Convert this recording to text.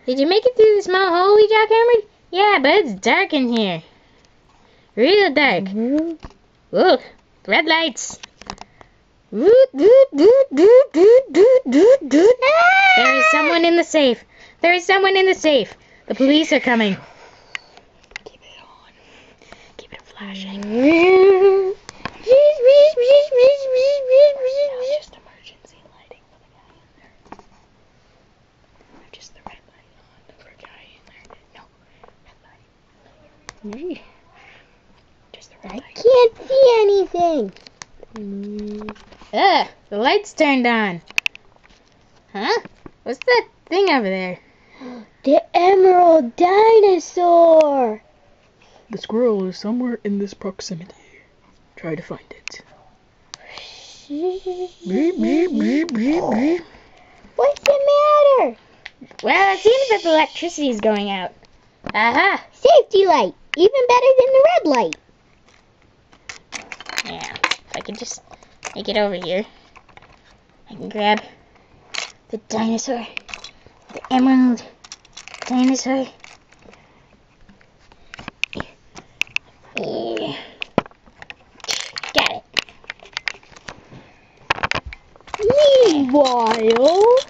Did you make it through the small hole we jackhammered? Yeah, but it's dark in here. Real dark. Ooh, red lights. There is someone in the safe. There is someone in the safe. The police are coming. Keep it on. Keep it flashing. Just emergency lighting for the guy in there. Just the red light on for a guy in there. No, red light. Just the red light. I can't see anything. The light's turned on. Huh? What's that thing over there? The Emerald Dinosaur. The squirrel is somewhere in this proximity. Try to find it. Beep, beep, beep, beep, beep. What's the matter? Well, it seems that the electricity is going out. Aha! Safety light. Even better than the red light. Yeah, if I could just make it over here, I can grab the dinosaur, the emerald dinosaur. Yeah. Got it. Meanwhile...